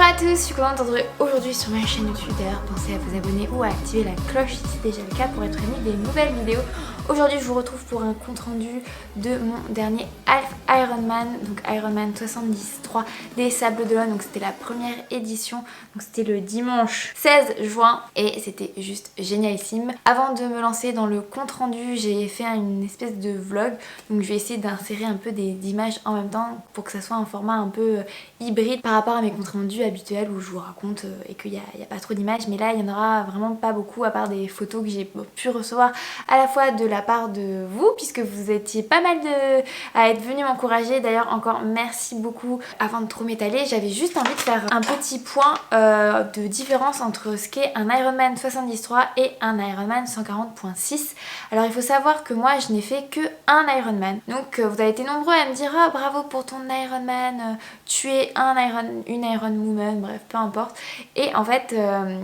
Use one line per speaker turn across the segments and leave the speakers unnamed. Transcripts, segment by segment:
à tous, je suis contente de vous retrouver aujourd'hui sur ma chaîne YouTube. D'ailleurs, pensez à vous abonner ou à activer la cloche si c'est déjà le cas pour être prévenu des nouvelles vidéos. Aujourd'hui, je vous retrouve pour un compte rendu de mon dernier Half Ironman, donc Ironman 73 des Sables d'Olonne. Donc c'était la première édition, donc c'était le dimanche 16 juin et c'était juste génialissime. Avant de me lancer dans le compte rendu, j'ai fait une espèce de vlog, donc je vais essayer d'insérer un peu des images en même temps pour que ça soit un format un peu hybride par rapport à mes comptes rendus habituels où je vous raconte et qu'il n'y a pas trop d'images. Mais là, il n'y en aura vraiment pas beaucoup à part des photos que j'ai pu recevoir à la fois de la part de vous, puisque vous étiez pas mal à être venus m'encourager. D'ailleurs, encore merci beaucoup. Avant de trop m'étaler, j'avais juste envie de faire un petit point de différence entre ce qu'est un Ironman 73 et un Ironman 140.6. Alors il faut savoir que moi je n'ai fait que un Ironman. Donc vous avez été nombreux à me dire ah, bravo pour ton Ironman, tu es une Iron Woman, bref peu importe. Et en fait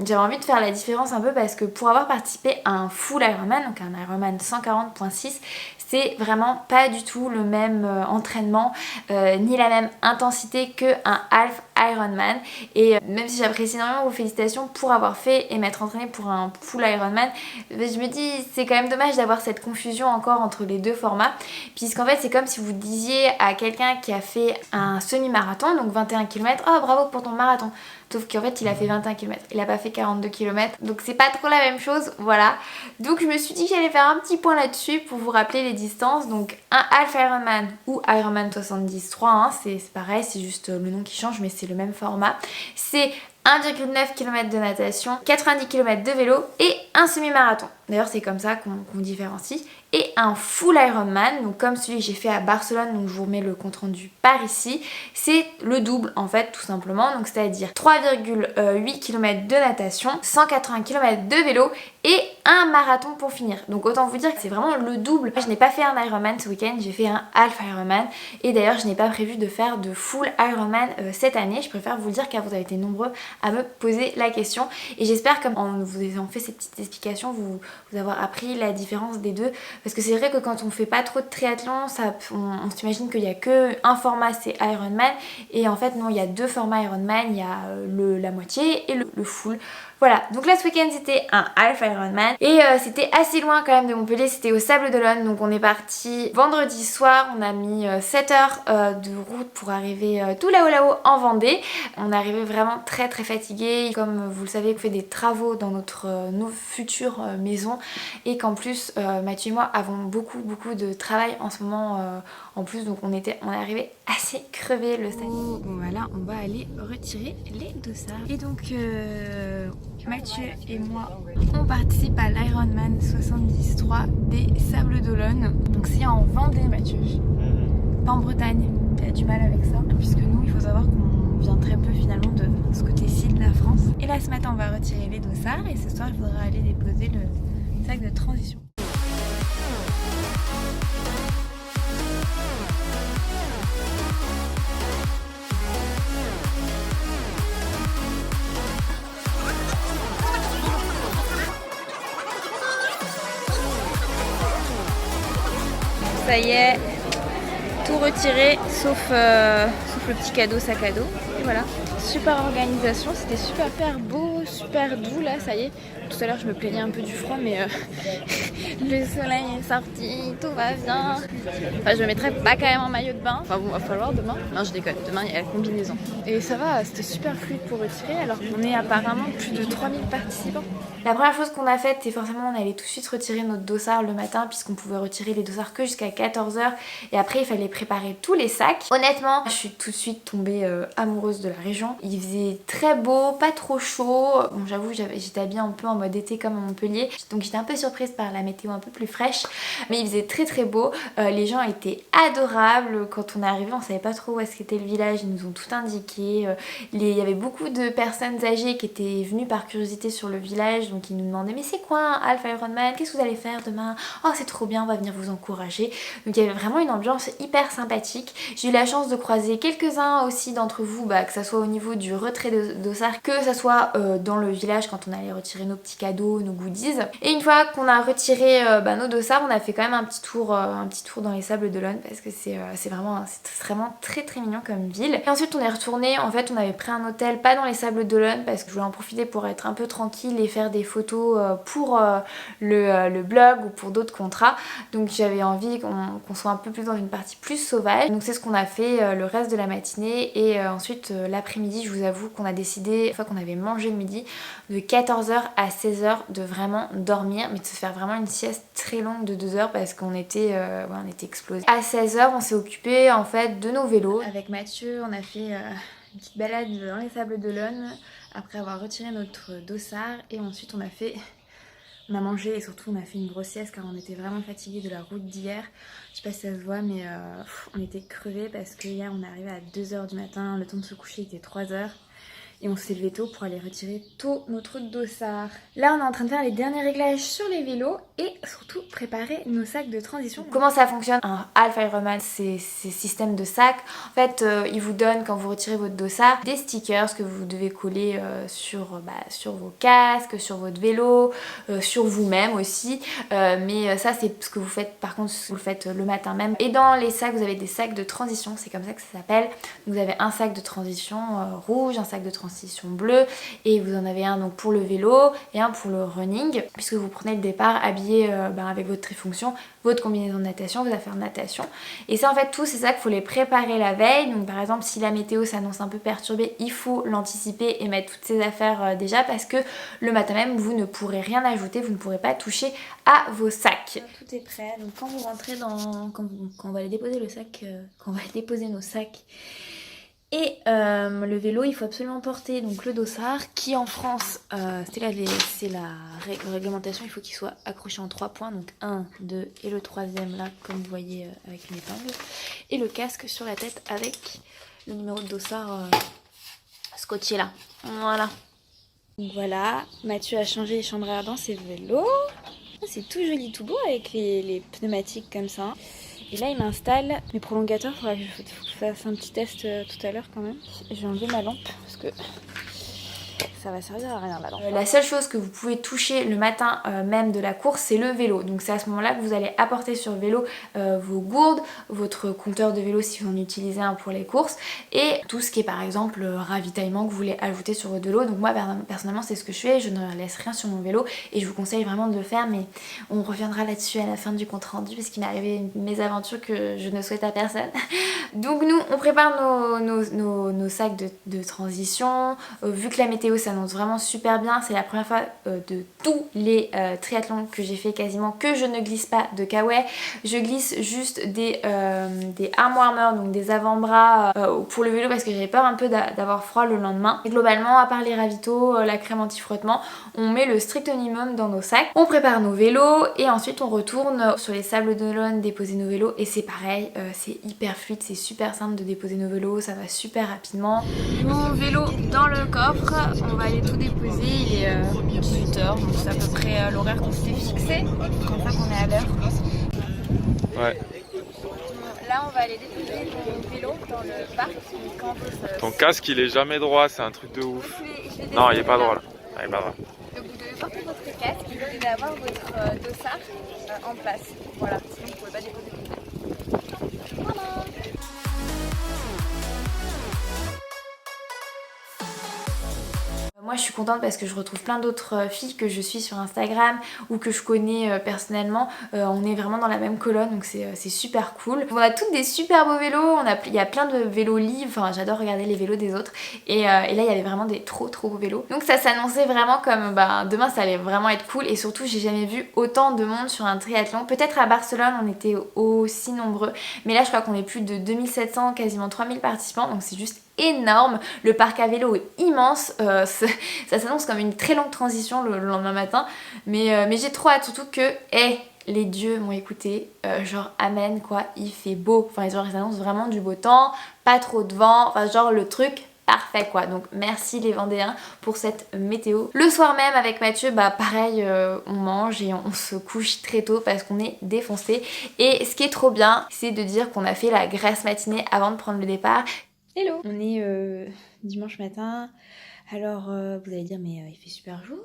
j'avais envie de faire la différence un peu parce que pour avoir participé à un full Ironman, donc un Ironman 140.6, c'est vraiment pas du tout le même entraînement ni la même intensité que un half Ironman. Et même si j'apprécie énormément vos félicitations pour avoir fait et m'être entraînée pour un full Ironman, je me dis c'est quand même dommage d'avoir cette confusion encore entre les deux formats, puisqu'en fait c'est comme si vous disiez à quelqu'un qui a fait un semi-marathon, donc 21 km, oh bravo pour ton marathon. Sauf qu'en fait il a fait 21 km, il a pas fait 42 km, donc c'est pas trop la même chose, voilà. Donc je me suis dit que j'allais faire un petit point là-dessus pour vous rappeler les distances. Donc un half Ironman ou Ironman 73, hein, c'est pareil, c'est juste le nom qui change mais c'est le même format. C'est 1,9 km de natation, 90 km de vélo et un semi-marathon. D'ailleurs c'est comme ça qu'on différencie. Et un full Ironman, donc comme celui que j'ai fait à Barcelone, donc je vous remets le compte rendu par ici, c'est le double en fait tout simplement, donc c'est-à-dire 3,8 km de natation, 180 km de vélo et un marathon pour finir. Donc autant vous dire que c'est vraiment le double. Je n'ai pas fait un Ironman ce week-end, j'ai fait un half Ironman et d'ailleurs je n'ai pas prévu de faire de full Ironman cette année. Je préfère vous le dire car vous avez été nombreux à me poser la question et j'espère comme en vous ayant fait ces petites explications vous avoir appris la différence des deux. Parce que c'est vrai que quand on fait pas trop de triathlon, on s'imagine qu'il y a que un format, c'est Ironman. Et en fait non, il y a deux formats Ironman, il y a la moitié et le full. Voilà, donc là ce week-end c'était un half Ironman et c'était assez loin quand même de Montpellier, c'était au Sables d'Olonne. Donc on est parti vendredi soir, on a mis 7 heures de route pour arriver tout là-haut en Vendée. On est arrivé vraiment très fatigué, comme vous le savez on fait des travaux dans notre future maison et qu'en plus Mathieu et moi avons beaucoup de travail en ce moment en plus, donc on est arrivé assez crevé le samedi. Bon voilà, on va aller retirer les dossards et donc Mathieu et moi on participe à l'Ironman 73 des Sables d'Olonne. Donc c'est en Vendée Mathieu, pas en Bretagne, il a du mal avec ça puisque nous il faut savoir qu'on vient très peu finalement de ce côté-ci de la France. Et là ce matin on va retirer les dossards et ce soir il faudra aller déposer le sac de transition. Ça y est, tout retiré sauf le petit cadeau sac à dos. Et voilà, super organisation, c'était super beau, super doux là, ça y est. Tout à l'heure je me plaignais un peu du froid mais le soleil est sorti, tout va bien. Enfin je me mettrai pas quand même en maillot de bain, enfin bon va falloir demain. Non je déconne, demain il y a la combinaison. Et ça va, c'était super fluide pour retirer alors qu'on est apparemment plus de 3000 participants. La première chose qu'on a faite c'est forcément on allait tout de suite retirer notre dossard le matin puisqu'on pouvait retirer les dossards que jusqu'à 14 h et après il fallait préparer tous les sacs. Honnêtement je suis tout de suite tombée amoureuse de la région. Il faisait très beau, pas trop chaud. Bon j'avoue j'étais habillée un peu en mode été comme à Montpellier donc j'étais un peu surprise par la météo un peu plus fraîche mais il faisait très beau. Les gens étaient adorables. Quand on est arrivé on savait pas trop où est-ce qu'était le village, ils nous ont tout indiqué. Il y avait beaucoup de personnes âgées qui étaient venues par curiosité sur le village donc ils nous demandaient mais c'est quoi un half Ironman, qu'est-ce que vous allez faire demain, oh c'est trop bien on va venir vous encourager. Donc il y avait vraiment une ambiance hyper sympathique. J'ai eu la chance de croiser quelques-uns aussi d'entre vous, que ça soit au niveau du retrait de dossard, que ça soit dans le village quand on allait retirer nos petits cadeaux, nos goodies. Et une fois qu'on a retiré nos dossards, on a fait quand même un petit tour dans les Sables d'Olonne parce que c'est vraiment très très mignon comme ville. Et ensuite on est retourné, en fait on avait pris un hôtel pas dans les Sables d'Olonne parce que je voulais en profiter pour être un peu tranquille et faire des photos pour le blog ou pour d'autres contrats. Donc j'avais envie qu'on soit un peu plus dans une partie plus sauvage. Donc c'est ce qu'on a fait le reste de la matinée et ensuite l'après-midi, je vous avoue qu'on a décidé, une fois qu'on avait mangé le midi, de 14h à 16h de vraiment dormir, mais de se faire vraiment une sieste très longue de 2 heures parce qu'on était explosés. À 16h on s'est occupé en fait de nos vélos. Avec Mathieu on a fait une petite balade dans les Sables d'Olonne après avoir retiré notre dossard et ensuite on a mangé et surtout on a fait une grosse sieste car on était vraiment fatigués de la route d'hier. Je sais pas si ça se voit mais on était crevés parce que hier on est arrivé à 2h du matin, le temps de se coucher était 3h. Et on s'est levé tôt pour aller retirer tout notre dossard. Là on est en train de faire les derniers réglages sur les vélos et surtout préparer nos sacs de transition. Comment ça fonctionne un Half Ironman, c'est système de sacs. En fait il vous donne quand vous retirez votre dossard des stickers que vous devez coller sur vos casques, sur votre vélo, sur vous-même aussi. Mais ça c'est ce que vous faites par contre, vous le faites le matin même. Et dans les sacs vous avez des sacs de transition, c'est comme ça que ça s'appelle. Vous avez un sac de transition rouge, un sac de transition bleu et vous en avez un donc pour le vélo et un pour le running puisque vous prenez le départ habillé avec votre trifonction, votre combinaison de natation, vos affaires de natation. Et ça en fait tous ces sacs il faut les préparer la veille. Donc par exemple si la météo s'annonce un peu perturbée, il faut l'anticiper et mettre toutes ces affaires déjà parce que le matin même vous ne pourrez rien ajouter, vous ne pourrez pas toucher à vos sacs. Tout est prêt, donc quand vous rentrez quand on va aller déposer le sac, quand on va aller déposer nos sacs et le vélo, il faut absolument porter donc le dossard qui en France, c'est la réglementation, il faut qu'il soit accroché en 3 points, donc 1, 2 et le troisième là comme vous voyez avec une épingle. Et le casque sur la tête avec le numéro de dossard scotché là. Voilà. Donc voilà, Mathieu a changé les chambres à air dans ses vélos. C'est tout joli, tout beau avec les pneumatiques comme ça. Et là il m'installe mes prolongateurs, il faut que je fasse un petit test tout à l'heure quand même. Je vais enlever ma lampe parce que ça va servir à rien la lampe. La seule chose que vous pouvez toucher le matin même de la course c'est le vélo. Donc c'est à ce moment là que vous allez apporter sur le vélo vos gourdes, votre compteur de vélo si vous en utilisez un pour les courses et tout ce qui est par exemple ravitaillement que vous voulez ajouter sur votre vélo. Donc moi personnellement c'est ce que je fais, je ne laisse rien sur mon vélo et je vous conseille vraiment de le faire, mais on reviendra là-dessus à la fin du compte rendu parce qu'il m'est arrivé une mésaventure que je ne souhaite à personne. Donc nous on prépare nos sacs de transition. Vu que la météo s'annonce vraiment super bien, c'est la première fois de tous les triathlons que j'ai fait quasiment que je ne glisse pas de kawaii. Je glisse juste des arm warmers, donc des avant-bras pour le vélo parce que j'avais peur un peu d'avoir froid le lendemain. Et globalement, à part les ravitaux, la crème anti-frottement, on met le strict minimum dans nos sacs. On prépare nos vélos et ensuite on retourne sur les Sables d'Olonne déposer nos vélos et c'est pareil, c'est hyper fluide, c'est super simple de déposer nos vélos, ça va super rapidement. Nos vélos dans le coffre, on va aller tout déposer, il est 18h, donc c'est à peu près l'horaire qu'on s'était fixé, comme ça qu'on est à l'heure.
Ouais.
Là on va aller déposer nos vélos dans le parc.
Ton casque il est jamais droit, c'est un truc de ouf. Non, il est pas droit là. Il est pas droit.
Donc vous devez porter votre casque et vous devez avoir votre dossard en place. Voilà, sinon vous ne pouvez pas déposer votre vélo. Voilà. Moi je suis contente parce que je retrouve plein d'autres filles que je suis sur Instagram ou que je connais personnellement. On est vraiment dans la même colonne donc c'est super cool. On a toutes des super beaux vélos, il y a plein de vélos livres, enfin j'adore regarder les vélos des autres et là il y avait vraiment des trop beaux vélos. Donc ça s'annonçait vraiment comme demain ça allait vraiment être cool et surtout j'ai jamais vu autant de monde sur un triathlon. Peut-être à Barcelone on était aussi nombreux mais là je crois qu'on est plus de 2700, quasiment 3000 participants donc c'est juste énorme. Le parc à vélo est immense, ça s'annonce comme une très longue transition le lendemain matin mais j'ai trop hâte, surtout que les dieux m'ont écouté, genre amen quoi, il fait beau, enfin genre ils annoncent vraiment du beau temps, pas trop de vent, enfin genre le truc parfait quoi. Donc merci les Vendéens pour cette météo. Le soir même avec Mathieu pareil, on mange et on se couche très tôt parce qu'on est défoncé et ce qui est trop bien c'est de dire qu'on a fait la grasse matinée avant de prendre le départ. Hello. On est dimanche matin Alors vous allez dire mais il fait super jour,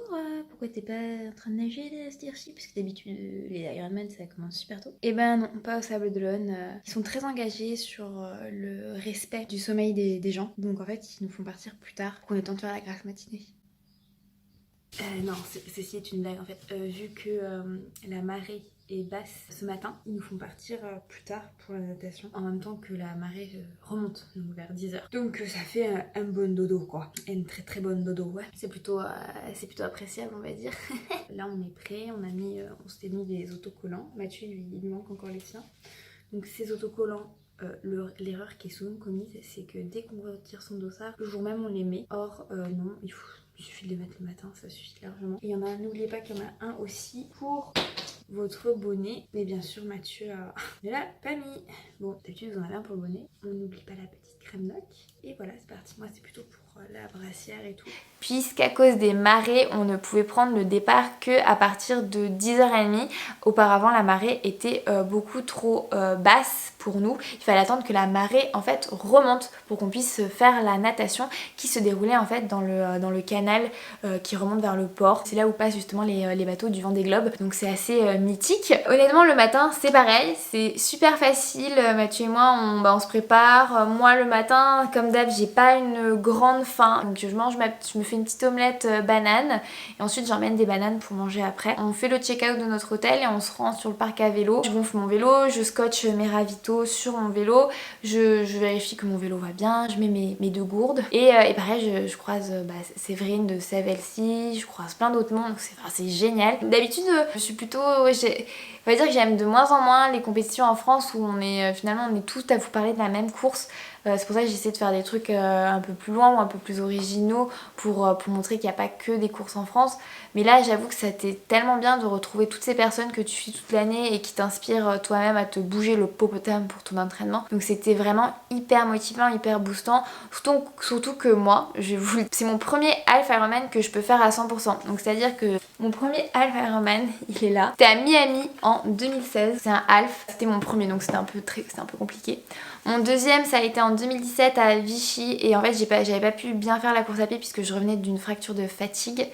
pourquoi t'es pas en train de nager là, cette heure-ci? Parce que d'habitude les Ironman ça commence super tôt. Et ben non, pas au Sable d'Olonne. Ils sont très engagés sur le respect du sommeil des gens. Donc en fait ils nous font partir plus tard pour qu'on ait le temps de faire la grasse matinée. Non, ceci est une blague en fait. Vu que la marée est basse ce matin, ils nous font partir plus tard pour la natation en même temps que la marée remonte, donc vers 10h. Donc ça fait un bon dodo quoi. Une très très bonne dodo, ouais. C'est plutôt appréciable on va dire. Là on est prêt, on s'était mis des autocollants. Mathieu il manque encore les siens. Donc ces autocollants, l'erreur qui est souvent commise c'est que dès qu'on retire son dossard, le jour même on les met. Or non, il suffit de les mettre le matin, ça suffit largement. Et il y en a un, n'oubliez pas qu'il y en a un aussi pour votre bonnet. Mais bien sûr Mathieu ne l'a pas mis. Bon, d'habitude vous en avez un pour le bonnet. On n'oublie pas la petite crème noc. Et voilà, c'est parti. Moi c'est plutôt pour la brassière et tout. Puisqu'à cause des marées, on ne pouvait prendre le départ que à partir de 10h30. Auparavant la marée était beaucoup trop basse pour nous. Il fallait attendre que la marée en fait remonte pour qu'on puisse faire la natation qui se déroulait en fait dans le canal qui remonte vers le port. C'est là où passent justement les bateaux du Vendée Globe. Donc c'est assez mythique. Honnêtement le matin c'est pareil, c'est super facile. Mathieu et moi on se prépare. Moi le matin comme d'hab j'ai pas une grande faim. Donc je me fais une petite omelette banane et ensuite j'emmène des bananes pour manger après. On fait le check-out de notre hôtel et on se rend sur le parc à vélo. Je gonfle mon vélo, je scotche mes ravitaux sur mon vélo, je vérifie que mon vélo va bien, je mets mes 2 gourdes et pareil je croise Séverine de Save Elsie, je croise plein d'autres mondes, c'est génial. D'habitude je suis plutôt... On va dire que j'aime de moins en moins les compétitions en France où finalement on est tous à vous parler de la même course. C'est pour ça que j'essaie de faire des trucs un peu plus loin ou un peu plus originaux pour montrer qu'il n'y a pas que des courses en France. Mais là j'avoue que ça t'est tellement bien de retrouver toutes ces personnes que tu suis toute l'année et qui t'inspirent toi-même à te bouger le popotam pour ton entraînement. Donc c'était vraiment hyper motivant, hyper boostant. Surtout que moi, c'est mon premier half Ironman que je peux faire à 100%. Donc c'est à dire que mon premier half Ironman il est là. C'était à Miami en 2016. C'est un half. C'était mon premier donc c'était un peu compliqué. Mon deuxième ça a été en 2017 à Vichy et en fait j'avais pas pu bien faire la course à pied puisque je revenais d'une fracture de fatigue.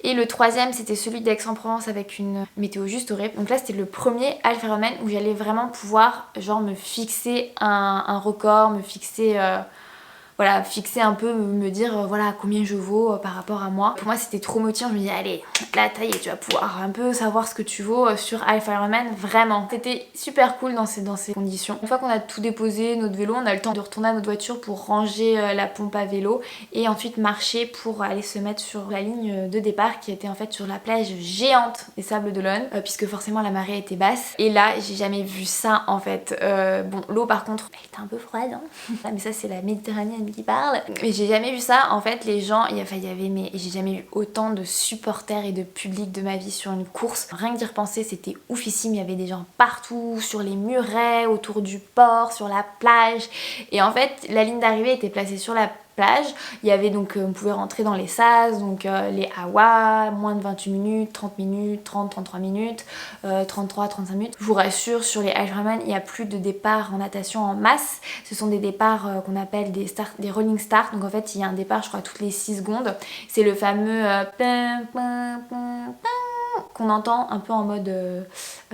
Et le troisième c'était celui d'Aix-en-Provence avec une météo juste horrible. Donc là c'était le premier half Ironman où j'allais vraiment pouvoir genre me fixer un record, me fixer... voilà, fixer un peu, me dire voilà combien je vaux par rapport à moi. Pour moi c'était trop motivant, je me dis allez, là ça y est, tu vas pouvoir un peu savoir ce que tu vaux sur Half Ironman, vraiment. C'était super cool dans ces conditions. Une fois qu'on a tout déposé, notre vélo, on a le temps de retourner à notre voiture pour ranger la pompe à vélo et ensuite marcher pour aller se mettre sur la ligne de départ qui était en fait sur la plage géante des Sables d'Olonne puisque forcément la marée était basse. Et là j'ai jamais vu ça en fait. Bon, l'eau par contre, elle était un peu froide hein. Mais ça c'est la Méditerranée qui parle. Mais j'ai jamais vu ça en fait, les gens, j'ai jamais eu autant de supporters et de public de ma vie sur une course. Rien que d'y repenser c'était oufissime, il y avait des gens partout, sur les murets, autour du port, sur la plage. Et en fait la ligne d'arrivée était placée sur la plage. Il y avait donc, on pouvait rentrer dans les sas, donc les AWA, moins de 28 minutes, 30 minutes, 30, 33 minutes, 33, 35 minutes. Je vous rassure, sur les Ironman, il n'y a plus de départ en natation en masse. Ce sont des départs qu'on appelle des rolling start. Donc en fait, il y a un départ, je crois, toutes les 6 secondes. C'est le fameux qu'on entend un peu en mode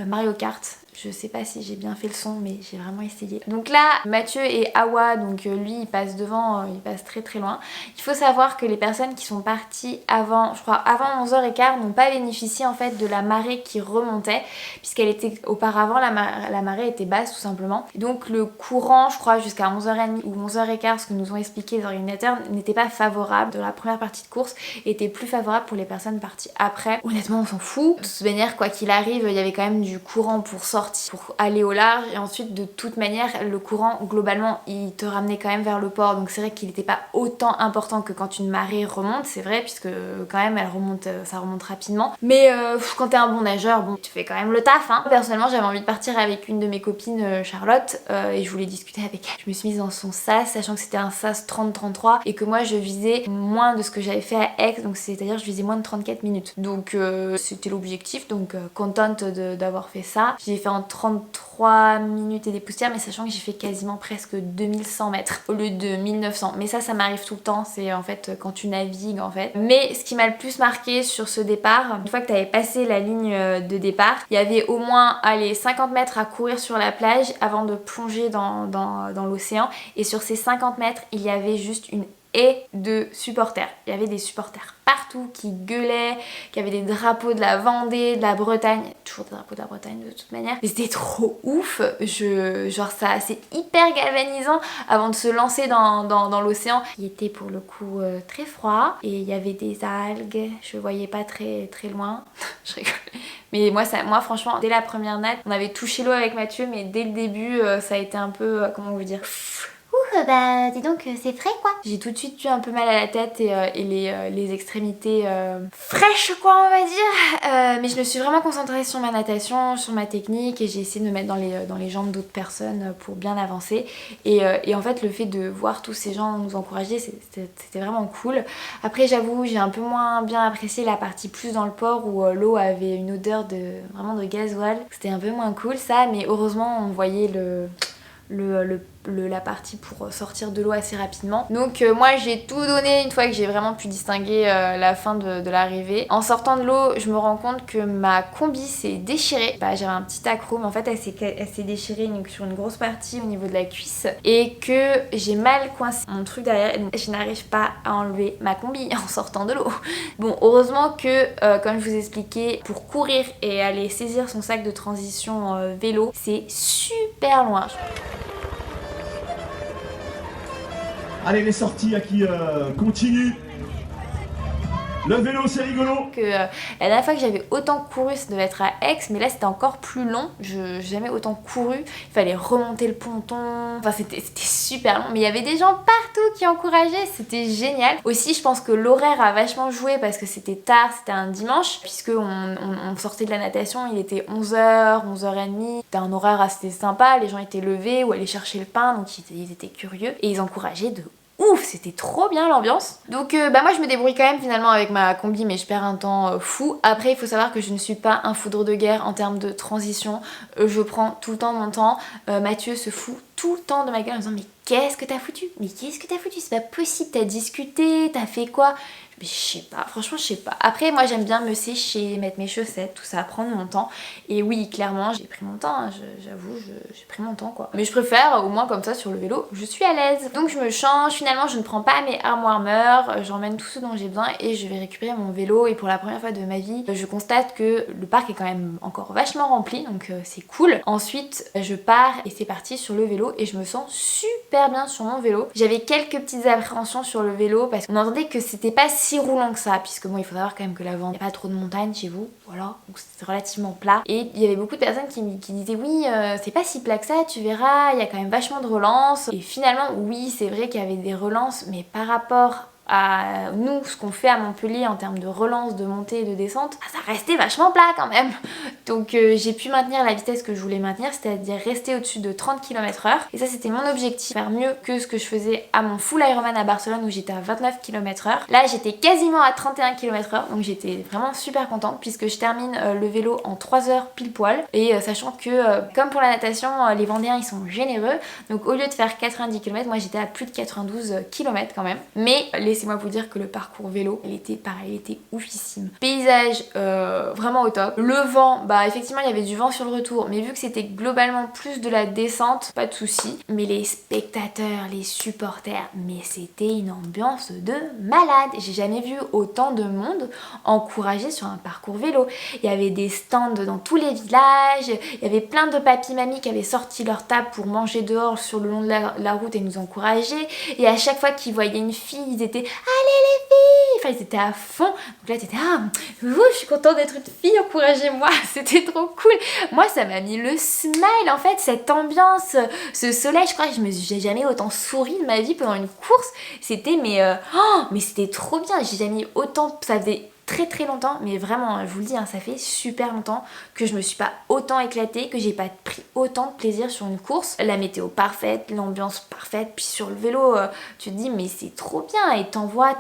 Mario Kart. Je sais pas si j'ai bien fait le son mais j'ai vraiment essayé. Donc là Mathieu et Awa, donc lui il passe devant, il passe très très loin. Il faut savoir que les personnes qui sont parties avant, je crois avant 11h15 n'ont pas bénéficié en fait de la marée qui remontait puisqu'elle était auparavant la marée était basse tout simplement. Et donc le courant je crois jusqu'à 11h30 ou 11h15 ce que nous ont expliqué les organisateurs n'était pas favorable de la première partie de course et était plus favorable pour les personnes parties après. Honnêtement on s'en fout. De toute manière quoi qu'il arrive il y avait quand même du courant pour sortir, pour aller au large et ensuite de toute manière le courant globalement il te ramenait quand même vers le port donc c'est vrai qu'il n'était pas autant important que quand une marée remonte, c'est vrai puisque quand même ça remonte rapidement mais quand t'es un bon nageur bon tu fais quand même le taf hein. Personnellement j'avais envie de partir avec une de mes copines Charlotte et je voulais discuter avec elle. Je me suis mise dans son sas sachant que c'était un sas 30-33 et que moi je visais moins de ce que j'avais fait à Aix donc c'est à dire je visais moins de 34 minutes donc c'était l'objectif donc contente d'avoir fait ça. J'ai fait en 33 minutes et des poussières, mais sachant que j'ai fait quasiment presque 2100 mètres au lieu de 1900. Mais ça m'arrive tout le temps, c'est en fait quand tu navigues en fait. Mais ce qui m'a le plus marqué sur ce départ, une fois que tu avais passé la ligne de départ, il y avait au moins allez, 50 mètres à courir sur la plage avant de plonger dans l'océan. Et sur ces 50 mètres, il y avait juste une haie de supporters. Il y avait des supporters partout qui gueulaient, qui avaient des drapeaux de la Vendée, de la Bretagne, toujours des drapeaux de la Bretagne de toute manière. Mais c'était trop ouf, genre ça c'est hyper galvanisant avant de se lancer dans l'océan. Il était pour le coup très froid et il y avait des algues, je voyais pas très loin. Je rigole. Mais moi franchement, dès la première nage, on avait touché l'eau avec Mathieu, mais dès le début ça a été un peu, comment vous dire,
bah dis donc c'est frais quoi.
j'ai tout de suite eu un peu mal à la tête et les extrémités fraîches quoi on va dire. Mais je me suis vraiment concentrée sur ma natation, sur ma technique et j'ai essayé de me mettre dans les jambes d'autres personnes pour bien avancer. Et en fait le fait de voir tous ces gens nous encourager c'était vraiment cool. Après j'avoue j'ai un peu moins bien apprécié la partie plus dans le port où l'eau avait une odeur vraiment de gasoil. C'était un peu moins cool ça, mais heureusement on voyait la partie pour sortir de l'eau assez rapidement. Donc moi j'ai tout donné une fois que j'ai vraiment pu distinguer la fin de l'arrivée. En sortant de l'eau, je me rends compte que ma combi s'est déchirée. J'avais un petit accro, mais en fait elle s'est déchirée sur une grosse partie au niveau de la cuisse et que j'ai mal coincé mon truc derrière. Je n'arrive pas à enlever ma combi en sortant de l'eau. Bon, heureusement que comme je vous expliquais, pour courir et aller saisir son sac de transition vélo, c'est super loin.
Allez, les sorties à qui continuent. Le vélo, c'est rigolo.
La dernière fois que j'avais autant couru, ça devait être à Aix, mais là c'était encore plus long. Je n'ai jamais autant couru. Il fallait remonter le ponton. Enfin, c'était super long. Mais il y avait des gens partout qui encourageaient. C'était génial. Aussi, je pense que l'horaire a vachement joué parce que c'était tard, c'était un dimanche. Puisque on sortait de la natation, il était 11h, 11h30. C'était un horaire assez sympa. Les gens étaient levés ou allaient chercher le pain, donc ils étaient curieux. Et ils encourageaient de ouf, c'était trop bien l'ambiance. Donc moi je me débrouille quand même finalement avec ma combi, mais je perds un temps fou. Après il faut savoir que je ne suis pas un foudre de guerre en termes de transition. Je prends tout le temps mon temps. Mathieu se fout tout le temps de ma gueule en disant mais qu'est-ce que t'as foutu? Mais qu'est-ce que t'as foutu? C'est pas possible, t'as discuté, t'as fait quoi? Mais je sais pas, franchement je sais pas. Après moi j'aime bien me sécher, mettre mes chaussettes, tout ça, prendre mon temps. Et oui clairement j'ai pris mon temps, hein, j'avoue j'ai pris mon temps quoi. Mais je préfère au moins comme ça sur le vélo, je suis à l'aise. Donc je me change, finalement je ne prends pas mes armes warmers, j'emmène tout ce dont j'ai besoin et je vais récupérer mon vélo. Et pour la première fois de ma vie, je constate que le parc est quand même encore vachement rempli, donc c'est cool. Ensuite je pars et c'est parti sur le vélo et je me sens super bien sur mon vélo. J'avais quelques petites appréhensions sur le vélo parce qu'on entendait que c'était pas si roulant que ça, puisque bon il faut savoir quand même que la Vendée, il n'y a pas trop de montagnes chez vous, voilà, donc c'est relativement plat. Et il y avait beaucoup de personnes qui disaient oui c'est pas si plat que ça, tu verras, il y a quand même vachement de relances. Et finalement oui c'est vrai qu'il y avait des relances, mais par rapport à nous, ce qu'on fait à Montpellier en termes de relance, de montée et de descente, ça restait vachement plat quand même. Donc j'ai pu maintenir la vitesse que je voulais maintenir, c'est-à-dire rester au-dessus de 30 km/h. Et ça c'était mon objectif, faire mieux que ce que je faisais à mon full Ironman à Barcelone où j'étais à 29 km/h. Là j'étais quasiment à 31 km/h, donc j'étais vraiment super contente puisque je termine le vélo en 3 heures pile poil. Et sachant que comme pour la natation, les Vendéens ils sont généreux, donc au lieu de faire 90 km, moi j'étais à plus de 92 km quand même. Mais laissez-moi vous dire que le parcours vélo, il était pareil, il était oufissime. Paysage vraiment au top. Le vent, bah effectivement il y avait du vent sur le retour, mais vu que c'était globalement plus de la descente, pas de soucis. Mais les spectateurs, les supporters, mais c'était une ambiance de malade. J'ai jamais vu autant de monde encouragé sur un parcours vélo. Il y avait des stands dans tous les villages, il y avait plein de papis-mamies qui avaient sorti leur table pour manger dehors sur le long de la route et nous encourager. Et à chaque fois qu'ils voyaient une fille, ils étaient allez les filles, enfin ils étaient à fond. Donc là t'étais je suis contente d'être une fille, encouragez-moi. C'était trop cool. Moi ça m'a mis le smile en fait, cette ambiance, ce soleil. Je crois que j'ai jamais autant souri de ma vie pendant une course. C'était mais c'était trop bien. J'ai jamais autant, ça faisait très très longtemps, mais vraiment je vous le dis, hein, ça fait super longtemps que je me suis pas autant éclatée, que j'ai pas pris autant de plaisir sur une course. La météo parfaite, l'ambiance parfaite, puis sur le vélo tu te dis mais c'est trop bien et t'envoies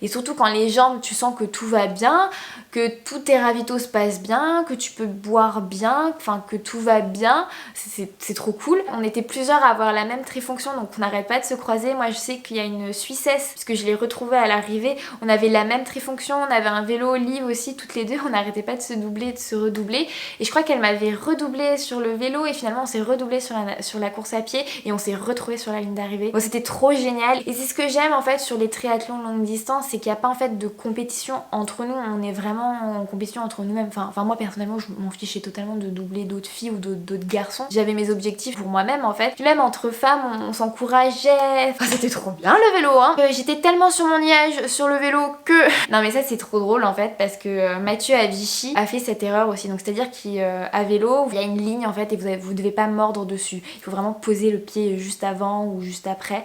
et surtout quand les jambes tu sens que tout va bien, que tous tes ravitaux se passent bien, que tu peux boire bien, enfin que tout va bien, c'est trop cool. On était plusieurs à avoir la même trifonction donc on n'arrête pas de se croiser. Moi je sais qu'il y a une Suissesse puisque je l'ai retrouvée à l'arrivée, on avait la même trifonction, on avait un vélo Olive aussi toutes les deux, on n'arrêtait pas de se doubler, de se redoubler et je crois qu'elle m'avait redoublé sur le vélo et finalement on s'est redoublé sur la course à pied et on s'est retrouvés sur la ligne d'arrivée. Bon, c'était trop génial et c'est ce que j'aime en fait sur les triathlons longue distance, c'est qu'il n'y a pas en fait de compétition entre nous, on est vraiment en compétition entre nous-mêmes. Enfin moi personnellement je m'en fichais totalement de doubler d'autres filles ou d'autres garçons. J'avais mes objectifs pour moi-même en fait. Puis même entre femmes on s'encourageait. Enfin c'était trop bien le vélo hein. J'étais tellement sur mon nuage sur le vélo que... Non mais ça c'est trop drôle en fait parce que Mathieu à Vichy a fait cette erreur aussi. Donc c'est-à-dire qu'à vélo il y a une ligne en fait et vous devez pas mordre dessus. Il faut vraiment poser le pied juste avant ou juste après.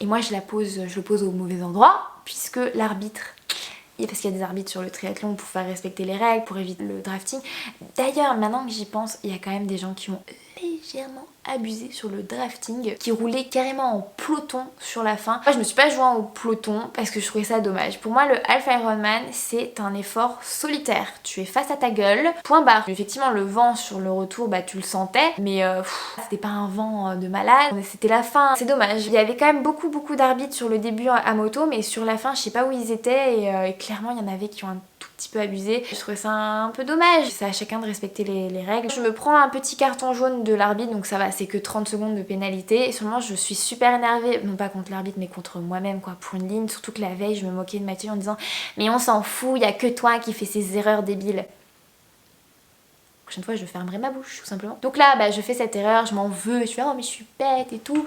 Et moi je le pose au mauvais endroit puisque l'arbitre... Parce qu'il y a des arbitres sur le triathlon pour faire respecter les règles, pour éviter le drafting. D'ailleurs, maintenant que j'y pense, il y a quand même des gens qui ont légèrement abusé sur le drafting, qui roulaient carrément en peloton sur la fin. Moi je me suis pas joint au peloton parce que je trouvais ça dommage. Pour moi le Half Ironman c'est un effort solitaire. Tu es face à ta gueule, point barre. Effectivement le vent sur le retour bah tu le sentais, mais c'était pas un vent de malade, c'était la fin, c'est dommage. Il y avait quand même beaucoup d'arbitres sur le début à moto, mais sur la fin je sais pas où ils étaient et clairement il y en avait qui ont un tout petit peu abusé. Je trouvais ça un peu dommage. C'est à chacun de respecter les règles. Je me prends un petit carton jaune de l'arbitre donc ça va, c'est que 30 secondes de pénalité et seulement je suis super énervée, non pas contre l'arbitre mais contre moi-même quoi, pour une ligne, surtout que la veille je me moquais de Mathieu en disant mais on s'en fout, il y a que toi qui fais ces erreurs débiles. La prochaine fois je fermerai ma bouche tout simplement. Donc là bah je fais cette erreur, je m'en veux, je fais oh mais je suis bête et tout.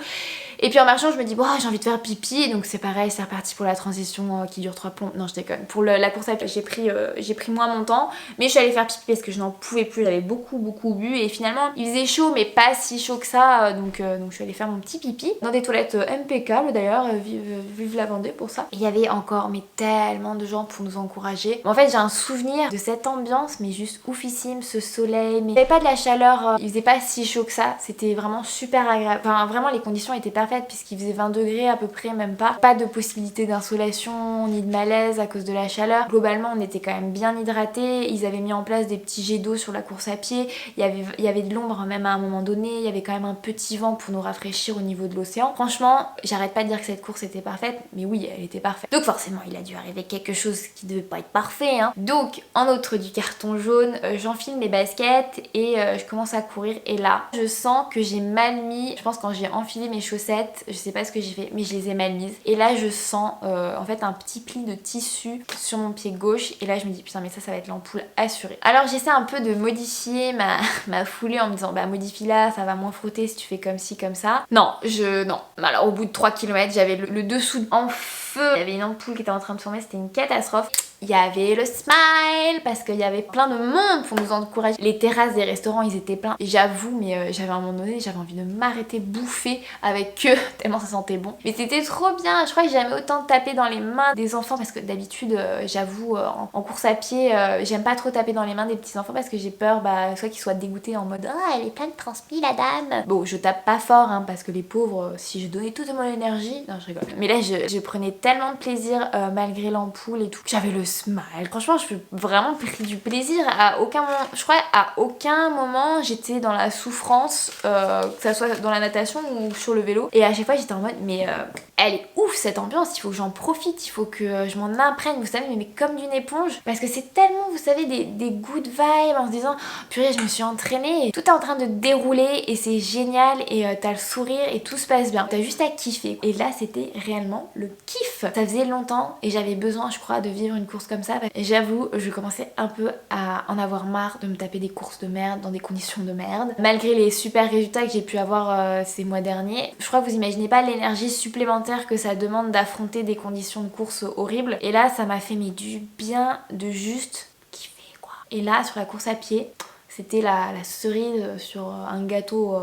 Et puis en marchant je me dis bon j'ai envie de faire pipi et donc c'est pareil, c'est reparti pour la transition qui dure 3 plombs. Non je déconne. Pour la course à pied j'ai pris moins mon temps, mais je suis allée faire pipi parce que je n'en pouvais plus, j'avais beaucoup bu et finalement il faisait chaud mais pas si chaud que ça donc je suis allée faire mon petit pipi dans des toilettes impeccables d'ailleurs, vive la Vendée pour ça. Et il y avait encore mais tellement de gens pour nous encourager. En fait j'ai un souvenir de cette ambiance mais juste oufissime, ce soleil, mais il n'y avait pas de la chaleur, il faisait pas si chaud que ça, c'était vraiment super agréable. Enfin vraiment les conditions étaient parfaites puisqu'il faisait 20 degrés à peu près, même pas. Pas de possibilité d'insolation ni de malaise à cause de la chaleur. Globalement on était quand même bien hydratés, ils avaient mis en place des petits jets d'eau sur la course à pied, il y avait de l'ombre même à un moment donné, il y avait quand même un petit vent pour nous rafraîchir au niveau de l'océan. Franchement j'arrête pas de dire que cette course était parfaite, mais oui elle était parfaite. Donc forcément il a dû arriver quelque chose qui devait pas être parfait hein. Donc en outre du carton jaune, j'enfile mes baskets et je commence à courir et là je sens que j'ai mal mis, je pense quand j'ai enfilé mes chaussettes, je sais pas ce que j'ai fait mais je les ai mal mises et là je sens en fait un petit pli de tissu sur mon pied gauche et là je me dis putain mais ça va être l'ampoule assurée. Alors j'essaie un peu de modifier ma foulée en me disant bah modifie là, ça va moins frotter si tu fais comme ci comme ça. Non. Alors au bout de 3 km j'avais le dessous en feu, il y avait une ampoule qui était en train de tomber, c'était une catastrophe. Il y avait le smile parce qu'il y avait plein de monde pour nous encourager. Les terrasses des restaurants ils étaient pleins. Et j'avoue mais j'avais à un moment donné j'avais envie de m'arrêter bouffer avec eux tellement ça sentait bon. Mais c'était trop bien. Je crois que j'ai jamais autant tapé dans les mains des enfants parce que d'habitude j'avoue en course à pied j'aime pas trop taper dans les mains des petits enfants parce que j'ai peur soit qu'ils soient dégoûtés en mode ah elle est pleine de transpi la dame. Bon je tape pas fort hein, parce que les pauvres si je donnais toute mon énergie, non je rigole. Mais là je prenais tellement de plaisir malgré l'ampoule et tout. J'avais le smile. Franchement, je vraiment pris du plaisir. À aucun moment, je crois, à aucun moment j'étais dans la souffrance, que ça soit dans la natation ou sur le vélo. Et à chaque fois, j'étais en mode, mais elle est ouf cette ambiance. Il faut que j'en profite, il faut que je m'en imprègne. Vous savez, mais comme d'une éponge, parce que c'est tellement, vous savez, des good vibes en se disant, purée, je me suis entraînée. Et tout est en train de dérouler et c'est génial et t'as le sourire et tout se passe bien. T'as juste à kiffer. Et là, c'était réellement le kiff. Ça faisait longtemps et j'avais besoin, je crois, de vivre une course comme ça. Et j'avoue, je commençais un peu à en avoir marre de me taper des courses de merde dans des conditions de merde. Malgré les super résultats que j'ai pu avoir ces mois derniers, je crois que vous imaginez pas l'énergie supplémentaire que ça demande d'affronter des conditions de course horribles. Et là, ça m'a fait mais du bien de juste kiffer quoi. Et là, sur la course à pied, c'était la cerise sur un gâteau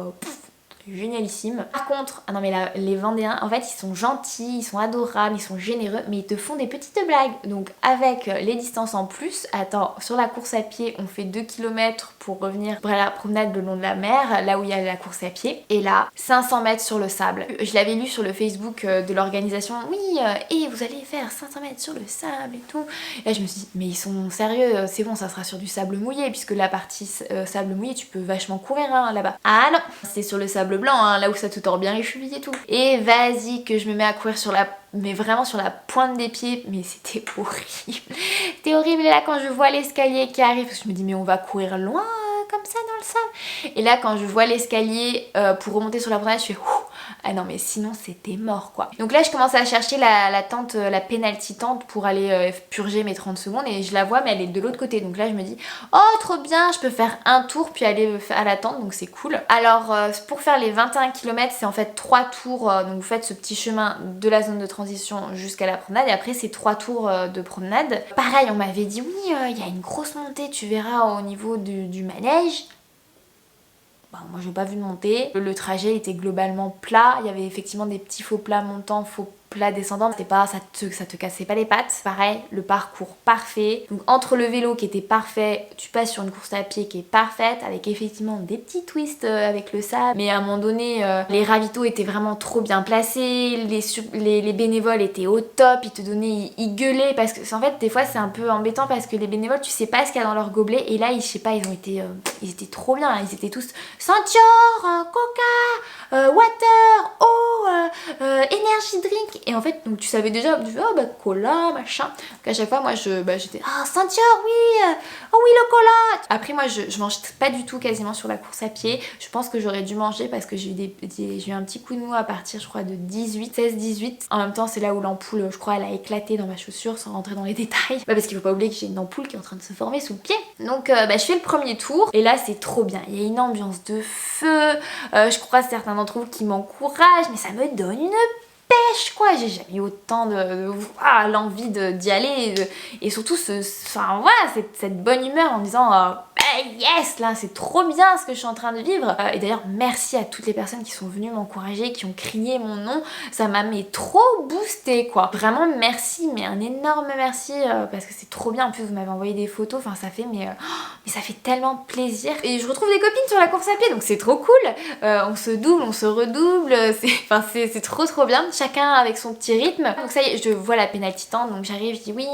génialissime. Par contre, ah non mais là, les Vendéens, en fait ils sont gentils, ils sont adorables, ils sont généreux, mais ils te font des petites blagues. Donc avec les distances en plus, attends, sur la course à pied on fait 2 km pour revenir après la promenade le long de la mer, là où il y a la course à pied, et là 500 mètres sur le sable. Je l'avais lu sur le Facebook de l'organisation, oui, et vous allez faire 500 mètres sur le sable et tout. Et là je me suis dit, mais ils sont sérieux, c'est bon, ça sera sur du sable mouillé, puisque la partie sable mouillé tu peux vachement courir hein, là-bas. Ah non, c'est sur le sable blanc, hein, là où ça te tord bien les chevilles et tout. Et vas-y que je me mets à courir sur la... mais vraiment sur la pointe des pieds, mais c'était horrible. C'était horrible. Et là quand je vois l'escalier qui arrive, je me dis mais on va courir loin comme ça dans le sable. Et là quand je vois l'escalier pour remonter sur la promenade, je fais ouh, ah non mais sinon c'était mort quoi. Donc là je commence à chercher la tente, la penalty tente pour aller purger mes 30 secondes et je la vois mais elle est de l'autre côté. Donc là je me dis oh trop bien, je peux faire un tour puis aller à la tente, donc c'est cool. Alors pour faire les 21 km c'est en fait 3 tours, donc vous faites ce petit chemin de la zone de transition jusqu'à la promenade et après c'est 3 tours de promenade. Pareil on m'avait dit oui il y a une grosse montée tu verras au niveau du manège. Bah, moi j'ai pas vu de montée, le trajet était globalement plat, il y avait effectivement des petits faux plats montants, faux plats descendants, c'était pas, ça te cassait pas les pattes. Pareil, le parcours parfait, donc entre le vélo qui était parfait, tu passes sur une course à pied qui est parfaite, avec effectivement des petits twists avec le sable, mais à un moment donné, les ravitaux étaient vraiment trop bien placés, les bénévoles étaient au top, ils te donnaient, ils gueulaient, parce que en fait des fois c'est un peu embêtant parce que les bénévoles tu sais pas ce qu'il y a dans leur gobelet, et là je sais pas, ils étaient trop bien, ils étaient tous Centaure, Coca, Water, eau, Energy Drink. Et en fait, donc tu savais déjà, tu fais oh bah cola, machin. Donc à chaque fois, moi j'étais ah Centaure, oui, oh oui le cola. Après moi je mange pas du tout quasiment sur la course à pied. Je pense que j'aurais dû manger parce que j'ai eu un petit coup de mou à partir je crois de 16-18. En même temps c'est là où l'ampoule, je crois elle a éclaté dans ma chaussure sans rentrer dans les détails. Bah parce qu'il faut pas oublier que j'ai une ampoule qui est en train de se former sous le pied. Donc je fais le premier tour et là c'est trop bien. Il y a une ambiance de feu, je crois certains d'entre vous qui m'encouragent, mais ça me donne une pêche quoi, j'ai jamais eu autant l'envie d'y aller et surtout cette bonne humeur en me disant yes là c'est trop bien ce que je suis en train de vivre. Et d'ailleurs merci à toutes les personnes qui sont venues m'encourager, qui ont crié mon nom, ça m'a trop boosté quoi, vraiment merci, mais un énorme merci parce que c'est trop bien. En plus vous m'avez envoyé des photos, enfin ça fait mais ça fait tellement plaisir et je retrouve des copines sur la course à pied donc c'est trop cool. On se double, on se redouble, c'est trop bien, chacun avec son petit rythme. Donc ça y est, je vois la pénalité tente, donc j'arrive, je dis oui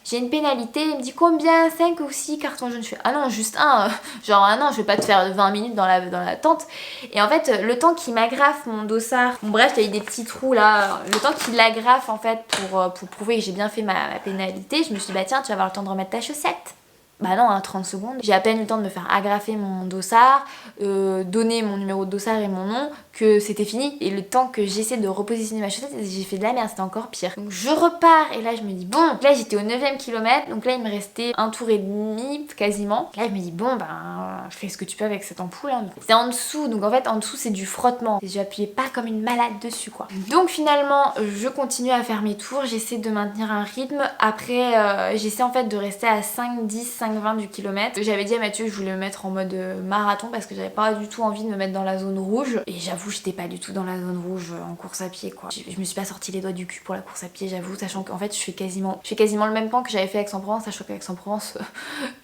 j'ai une pénalité, il me dit combien, 5 ou 6 cartons jaunes, je fais ah non juste un, genre ah non je vais pas te faire 20 minutes dans la tente. Et en fait le temps qu'il m'agrafe mon dossard, bon bref il y a eu des petits trous là, le temps qu'il l'agrafe en fait pour prouver que j'ai bien fait ma pénalité, je me suis dit bah tiens tu vas avoir le temps de remettre ta chaussette. Bah non, 30 secondes. J'ai à peine eu le temps de me faire agrafer mon dossard, donner mon numéro de dossard et mon nom, que c'était fini. Et le temps que j'essaie de repositionner ma chaussette, j'ai fait de la merde, c'était encore pire. Donc je repars et là je me dis bon, là j'étais au 9e kilomètre, donc là il me restait un tour et demi quasiment. Là je me dis bon ben fais ce que tu peux avec cette ampoule. Hein. C'est en dessous, donc en fait en dessous c'est du frottement. Je appuyais pas comme une malade dessus quoi. Donc finalement je continue à faire mes tours, j'essaie de maintenir un rythme. Après j'essaie en fait de rester à 5-10, 5-20 du kilomètre. J'avais dit à Mathieu que je voulais me mettre en mode marathon parce que j'avais pas du tout envie de me mettre dans la zone rouge. Et j'avoue j'étais pas du tout dans la zone rouge en course à pied quoi. Je me suis pas sorti les doigts du cul pour la course à pied, j'avoue, sachant qu'en fait je fais quasiment le même temps que j'avais fait à Aix-en-Provence, sachant qu'à Aix-en-Provence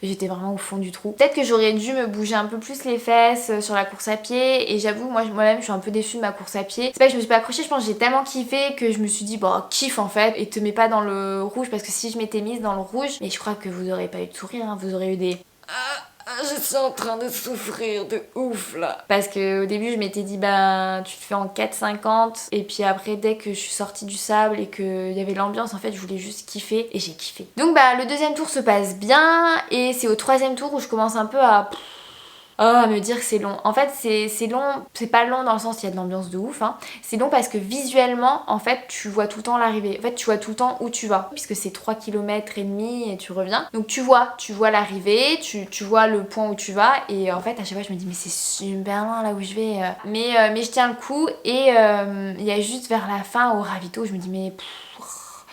j'étais vraiment au fond du trou. Peut-être que j'aurais dû me bouger un peu plus les fesses sur la course à pied, et j'avoue moi-même je suis un peu déçue de ma course à pied. C'est pas que je me suis pas accrochée, je pense que j'ai tellement kiffé que je me suis dit bah kiffe en fait, et te mets pas dans le rouge, parce que si je m'étais mise dans le rouge, mais je crois que vous aurez pas eu de sourire, hein, vous aurez eu des je suis en train de souffrir de ouf là. Parce que au début je m'étais dit bah tu te fais en 4,50, et puis après dès que je suis sortie du sable et qu'il y avait l'ambiance en fait je voulais juste kiffer, et j'ai kiffé. Donc bah le deuxième tour se passe bien, et c'est au troisième tour où je commence un peu à me dire que c'est long. En fait c'est long, c'est pas long dans le sens il y a de l'ambiance de ouf hein. C'est long parce que visuellement en fait tu vois tout le temps l'arrivée. En fait tu vois tout le temps où tu vas, puisque c'est 3 km et demi et tu reviens. Donc tu vois l'arrivée, tu vois le point où tu vas, et en fait à chaque fois je me dis mais c'est super loin là où je vais. Mais je tiens le coup, et il y a juste vers la fin au ravito je me dis mais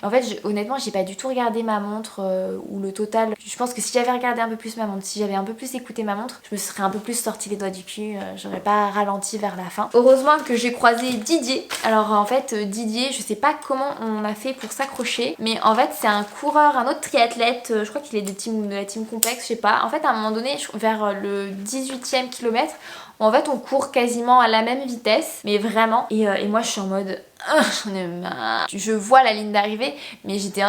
En fait honnêtement j'ai pas du tout regardé ma montre ou le total. Je pense que si j'avais regardé un peu plus ma montre, si j'avais un peu plus écouté ma montre, je me serais un peu plus sorti les doigts du cul, j'aurais pas ralenti vers la fin. Heureusement que j'ai croisé Didier. Alors en fait Didier, je sais pas comment on a fait pour s'accrocher, mais en fait c'est un coureur, un autre triathlète, je crois qu'il est de la team complexe, je sais pas. En fait à un moment donné, vers le 18e kilomètre, en fait on court quasiment à la même vitesse, mais vraiment, et moi je suis en mode j'en ai marre. Je vois la ligne d'arrivée, mais j'étais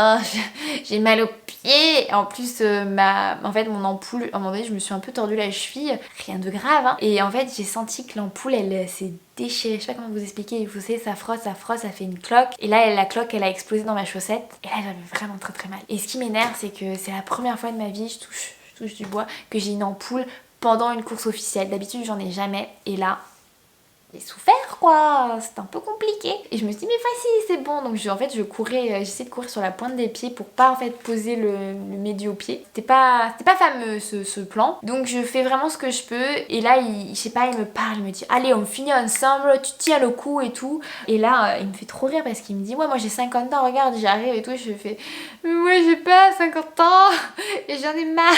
j'ai mal aux pieds. En plus en fait mon ampoule, à un moment donné je me suis un peu tordu la cheville, rien de grave hein. Et en fait j'ai senti que l'ampoule elle s'est déchirée, je sais pas comment vous expliquer, vous savez ça frotte, ça fait une cloque, et là la cloque elle a explosé dans ma chaussette, et là j'avais vraiment très très mal. Et ce qui m'énerve c'est que c'est la première fois de ma vie, je touche du bois, que j'ai une ampoule pendant une course officielle. D'habitude j'en ai jamais, et là j'ai souffert quoi, c'était un peu compliqué. Et je me suis dit mais vas-y c'est bon. Donc en fait je courais, j'essayais de courir sur la pointe des pieds pour pas en fait poser le médio-pied. C'était pas fameux ce plan. Donc je fais vraiment ce que je peux. Et là je sais pas, il me parle, il me dit allez on finit ensemble, tu tiens le coup et tout. Et là il me fait trop rire parce qu'il me dit ouais moi j'ai 50 ans, regarde j'arrive et tout. Et je fais mais moi j'ai pas 50 ans et j'en ai marre.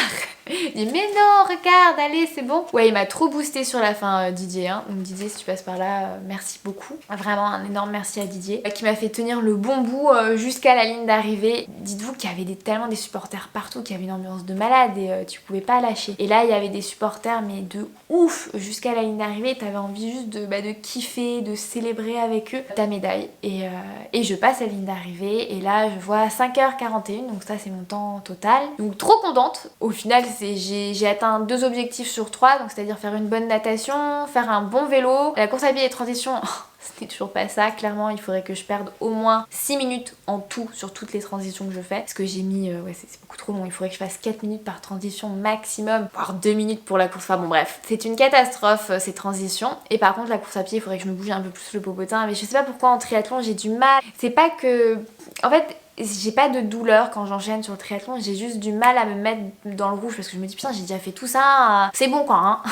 Il dit mais non regarde allez c'est bon. Ouais il m'a trop boosté sur la fin Didier hein. Donc Didier si tu passes par là merci beaucoup, vraiment un énorme merci à Didier qui m'a fait tenir le bon bout jusqu'à la ligne d'arrivée. Dites-vous qu'il y avait tellement des supporters partout, qu'il y avait une ambiance de malade et tu pouvais pas lâcher. Et là il y avait des supporters mais de ouf jusqu'à la ligne d'arrivée, t'avais envie juste de kiffer, de célébrer avec eux ta médaille. Et je passe la ligne d'arrivée et là je vois 5h41, donc ça c'est mon temps total. Donc trop contente. Au final j'ai atteint 2 objectifs sur 3, donc c'est-à-dire faire une bonne natation, faire un bon vélo. La course à pied et transition, ce n'est toujours pas ça. Clairement, il faudrait que je perde au moins 6 minutes en tout sur toutes les transitions que je fais. Parce que j'ai mis, ouais, c'est beaucoup trop long. Il faudrait que je fasse 4 minutes par transition maximum, voire 2 minutes pour la course. Enfin bon, bref, c'est une catastrophe ces transitions. Et par contre, la course à pied, il faudrait que je me bouge un peu plus le popotin. Mais je sais pas pourquoi en triathlon, j'ai du mal. C'est pas que. En fait, j'ai pas de douleur quand j'enchaîne sur le triathlon, j'ai juste du mal à me mettre dans le rouge parce que je me dis putain j'ai déjà fait tout ça, c'est bon quoi hein.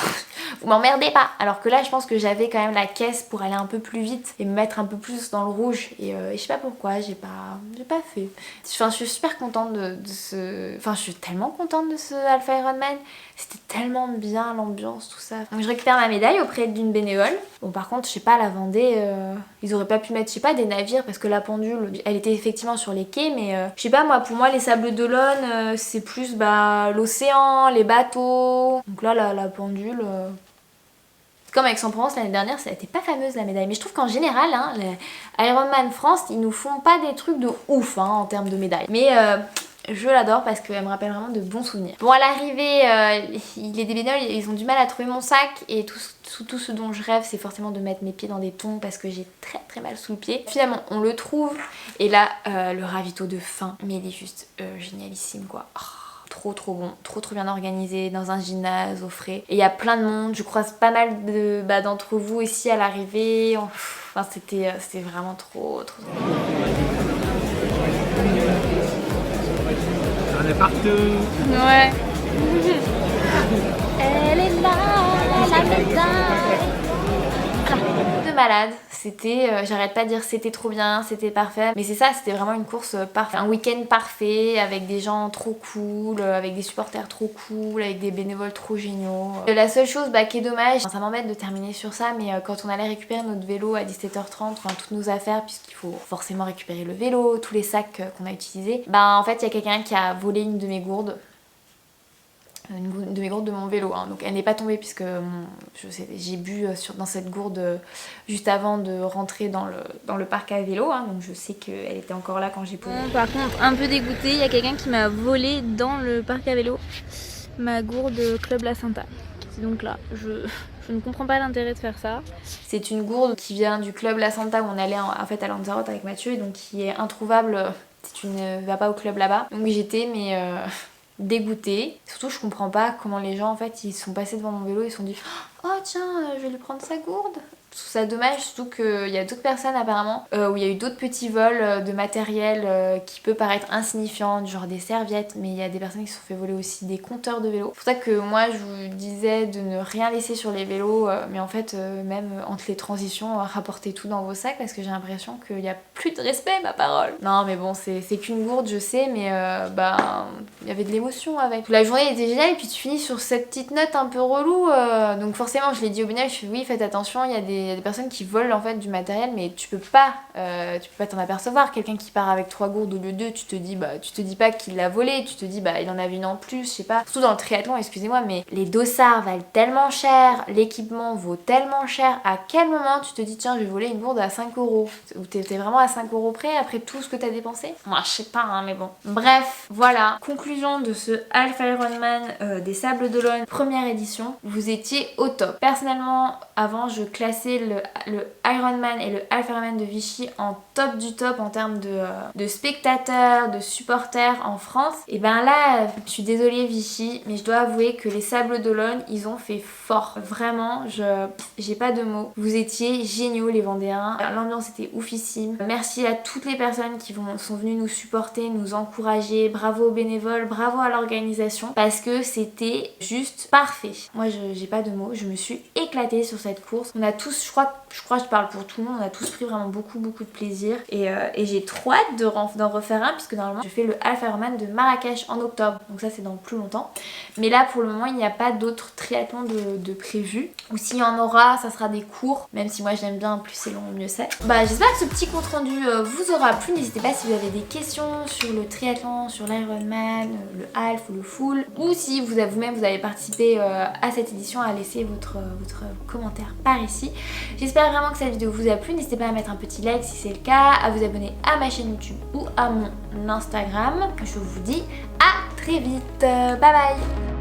Vous m'emmerdez pas. Alors que là je pense que j'avais quand même la caisse pour aller un peu plus vite et me mettre un peu plus dans le rouge et je sais pas pourquoi j'ai pas fait. Enfin je suis super contente de ce... Enfin je suis tellement contente de ce Alpha Ironman. C'était tellement bien l'ambiance, tout ça. Donc je récupère ma médaille auprès d'une bénévole. Bon par contre je sais pas, la Vendée, ils auraient pas pu mettre je sais pas des navires parce que la pendule elle était effectivement sur les quais, mais je sais pas moi, pour moi les Sables d'Olonne c'est plus l'océan, les bateaux. Donc là la pendule... Comme Aix-en-Provence l'année dernière, ça a été pas fameuse la médaille. Mais je trouve qu'en général, hein, les Ironman France, ils nous font pas des trucs de ouf hein, en termes de médailles. Mais je l'adore parce qu'elle me rappelle vraiment de bons souvenirs. Bon à l'arrivée, les bénévoles ils ont du mal à trouver mon sac et tout ce dont je rêve c'est forcément de mettre mes pieds dans des tongs parce que j'ai très très mal sous le pied. Finalement on le trouve et là le ravito de fin, mais il est juste génialissime quoi. Oh. Trop bon, trop bien organisé dans un gymnase au frais. Et il y a plein de monde, je croise pas mal d'entre vous ici à l'arrivée. Enfin c'était vraiment trop.
On est partout.
Ouais. Elle est là, la médaille. De malade, c'était, j'arrête pas de dire c'était trop bien, c'était parfait, mais c'est ça, c'était vraiment une course parfaite, un week-end parfait, avec des gens trop cool, avec des supporters trop cool, avec des bénévoles trop géniaux. La seule chose qui est dommage, ça m'embête de terminer sur ça, mais quand on allait récupérer notre vélo à 17h30, enfin toutes nos affaires, puisqu'il faut forcément récupérer le vélo, tous les sacs qu'on a utilisés, en fait il y a quelqu'un qui a volé une de mes gourdes. Une de mes gourdes de mon vélo hein. Donc elle n'est pas tombée puisque j'ai bu dans cette gourde juste avant de rentrer dans le parc à vélo hein. Donc je sais qu'elle était encore là quand j'ai posé. Bon, par contre un peu dégoûtée, il y a quelqu'un qui m'a volé dans le parc à vélo ma gourde Club La Santa. C'est donc là, je ne comprends pas l'intérêt de faire ça. C'est une gourde qui vient du Club La Santa où on allait en fait à Lanzarote avec Mathieu et donc qui est introuvable si tu ne vas pas au club là-bas. Donc j'étais dégoûtée. Surtout je comprends pas comment les gens en fait ils sont passés devant mon vélo et se sont dit oh tiens je vais lui prendre sa gourde. trouve ça dommage, surtout qu'il y a d'autres personnes apparemment où il y a eu d'autres petits vols de matériel qui peut paraître insignifiant, genre des serviettes, mais il y a des personnes qui se sont fait voler aussi des compteurs de vélos. C'est pour ça que moi je vous disais de ne rien laisser sur les vélos, mais en fait même entre les transitions, rapportez tout dans vos sacs parce que j'ai l'impression qu'il n'y a plus de respect, ma parole. Non mais bon, c'est qu'une gourde, je sais, mais il y avait de l'émotion avec. La journée était géniale et puis tu finis sur cette petite note un peu relou, donc forcément je l'ai dit au Bénel, je fais oui faites attention, il y a des personnes qui volent en fait du matériel, mais tu peux pas t'en apercevoir. Quelqu'un qui part avec 3 gourdes au lieu de 2, tu te dis pas qu'il l'a volé, tu te dis il en avait une en plus, je sais pas. Surtout dans le triathlon, excusez-moi, mais les dossards valent tellement cher, l'équipement vaut tellement cher, à quel moment tu te dis tiens je vais voler une gourde à 5 €, ou t'es vraiment à 5 € près après tout ce que t'as dépensé? Moi je sais pas hein, mais bon. Bref, voilà, conclusion de ce Half Ironman des Sables d'Olonne première édition. Vous étiez au top. Personnellement, avant je classais le Ironman et le Half Ironman de Vichy en top du top en termes de spectateurs, de supporters en France. Et ben là, je suis désolée Vichy, mais je dois avouer que les Sables d'Olonne, ils ont fait fort. Vraiment, j'ai pas de mots. Vous étiez géniaux les Vendéens. L'ambiance était oufissime. Merci à toutes les personnes qui sont venues nous supporter, nous encourager. Bravo aux bénévoles, bravo à l'organisation parce que c'était juste parfait. Moi, j'ai pas de mots. Je me suis éclatée sur cette course. On a tous, je crois que je parle pour tout le monde, on a tous pris vraiment beaucoup de plaisir et j'ai trop hâte d'en refaire un puisque normalement je fais le Half Ironman de Marrakech en octobre, donc ça c'est dans plus longtemps. Mais là pour le moment il n'y a pas d'autres triathlons de prévus, ou s'il y en aura ça sera des courts, même si moi j'aime bien, plus c'est long mieux c'est. J'espère que ce petit compte rendu vous aura plu. N'hésitez pas si vous avez des questions sur le triathlon, sur l'Ironman, le half ou le full, ou si vous-même vous avez participé à cette édition, à laisser votre commentaire par ici. J'espère vraiment que cette vidéo vous a plu. N'hésitez pas à mettre un petit like si c'est le cas, à vous abonner à ma chaîne YouTube ou à mon Instagram. Je vous dis à très vite. Bye bye.